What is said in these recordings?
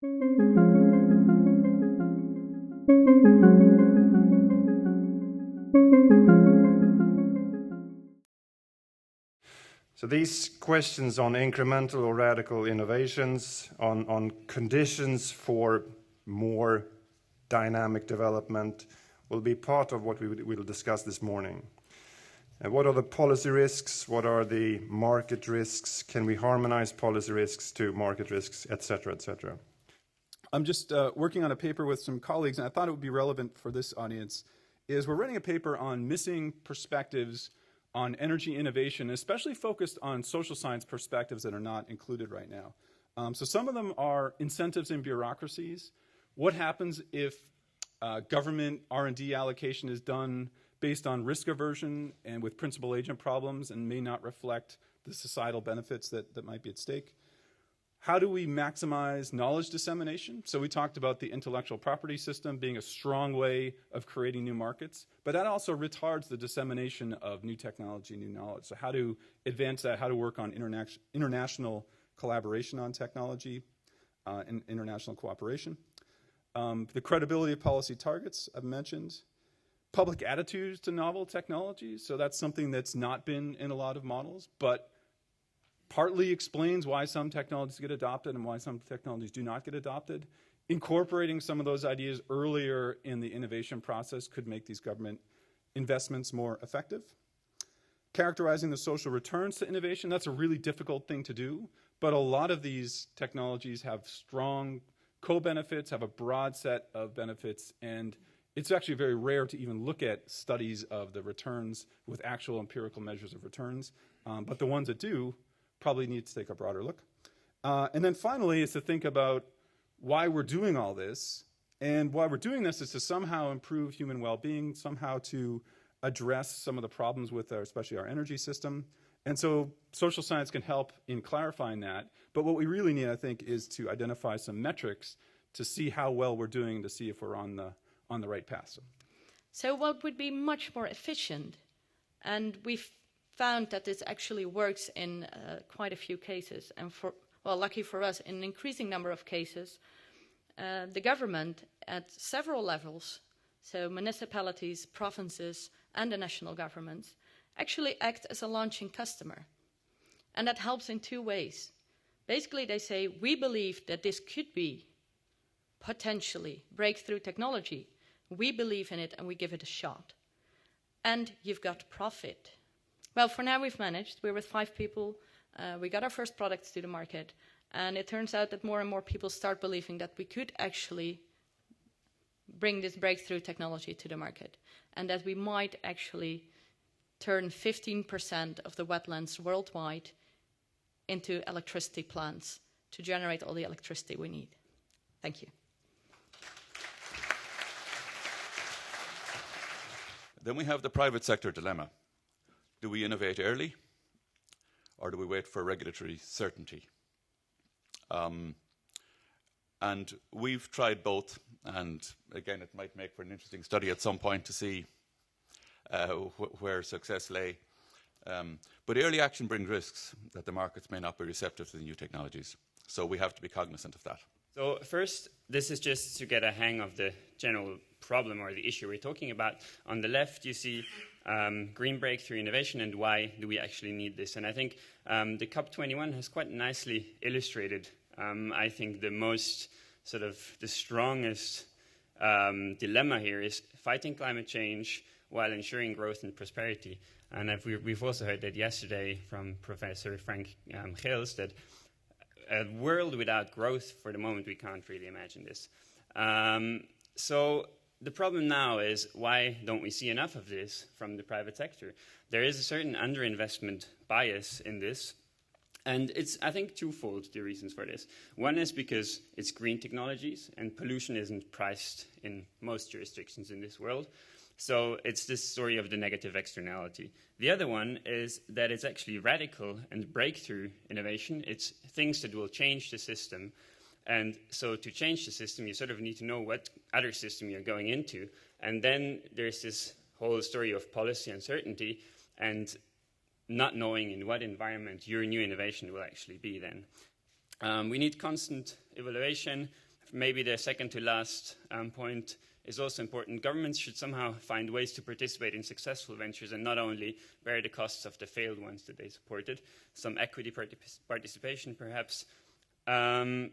So these questions on incremental or radical innovations, on conditions for more dynamic development, will be part of what we will discuss this morning. And what are the policy risks? What are the market risks? Can we harmonize policy risks to market risks, et cetera, et cetera? I'm just working on a paper with some colleagues, and I thought it would be relevant for this audience, is we're writing a paper on missing perspectives on energy innovation, especially focused on social science perspectives that are not included right now. So some of them are incentives and bureaucracies. What happens if government R&D allocation is done based on risk aversion and with principal agent problems and may not reflect the societal benefits that might be at stake? How do we maximize knowledge dissemination? So we talked about the intellectual property system being a strong way of creating new markets, but that also retards the dissemination of new technology, new knowledge. So how to advance that, how to work on international collaboration on technology and international cooperation. The credibility of policy targets I've mentioned. Public attitudes to novel technologies. So that's something that's not been in a lot of models, but partly explains why some technologies get adopted and why some technologies do not get adopted. Incorporating some of those ideas earlier in the innovation process could make these government investments more effective. Characterizing the social returns to innovation, that's a really difficult thing to do, but a lot of these technologies have strong co-benefits, have a broad set of benefits, and it's actually very rare to even look at studies of the returns with actual empirical measures of returns, but the ones that do probably need to take a broader look. And then finally is to think about why we're doing all this. And why we're doing this is to somehow improve human well-being, somehow to address some of the problems with especially our energy system. And so social science can help in clarifying that. But what we really need, I think, is to identify some metrics to see how well we're doing, to see if we're on the right path. So what would be much more efficient? And we've found that this actually works in quite a few cases, and lucky for us, in an increasing number of cases, the government at several levels, so municipalities, provinces, and the national governments, actually act as a launching customer. And that helps in two ways. Basically, they say, we believe that this could be potentially breakthrough technology. We believe in it, and we give it a shot. And you've got profit. Well, for now we've managed. We're with 5 people. We got our first products to the market. And it turns out that more and more people start believing that we could actually bring this breakthrough technology to the market. And that we might actually turn 15% of the wetlands worldwide into electricity plants to generate all the electricity we need. Thank you. Then we have the private sector dilemma. Do we innovate early, or do we wait for regulatory certainty? And we've tried both, and again, it might make for an interesting study at some point to see where success lay. But early action brings risks that the markets may not be receptive to the new technologies. So we have to be cognizant of that. So first, this is just to get a hang of the general problem or the issue we're talking about. On the left, you see green breakthrough innovation and why do we actually need this. And I think the COP21 has quite nicely illustrated, I think, the most sort of the strongest dilemma here is fighting climate change while ensuring growth and prosperity. And we've also heard that yesterday from Professor Frank Geels that a world without growth, for the moment, we can't really imagine this. So the problem now is, why don't we see enough of this from the private sector? There is a certain underinvestment bias in this, and it's, I think, twofold, the reasons for this. One is because it's green technologies, and pollution isn't priced in most jurisdictions in this world. So it's this story of the negative externality. The other one is that it's actually radical and breakthrough innovation. It's things that will change the system. And so to change the system, you sort of need to know what other system you're going into. And then there's this whole story of policy uncertainty and not knowing in what environment your new innovation will actually be then. We need constant evaluation. maybe the second to last point is also important. Governments should somehow find ways to participate in successful ventures and not only bear the costs of the failed ones that they supported. Some equity participation, perhaps. The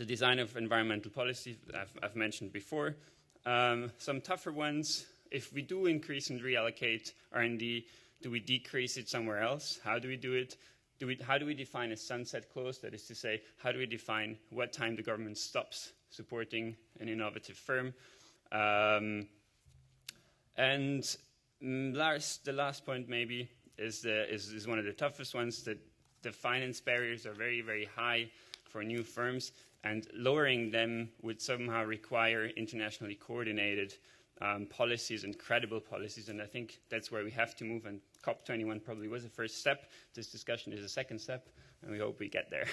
design of environmental policy, I've mentioned before. Some tougher ones, if we do increase and reallocate R&D, do we decrease it somewhere else? How do we do it? How do we define a sunset clause? That is to say, how do we define what time the government stops supporting an innovative firm? And the last point maybe is one of the toughest ones, that the finance barriers are very, very high for new firms, and lowering them would somehow require internationally coordinated policies and credible policies, and I think that's where we have to move, and COP21 probably was the first step. This discussion is a second step, and we hope we get there.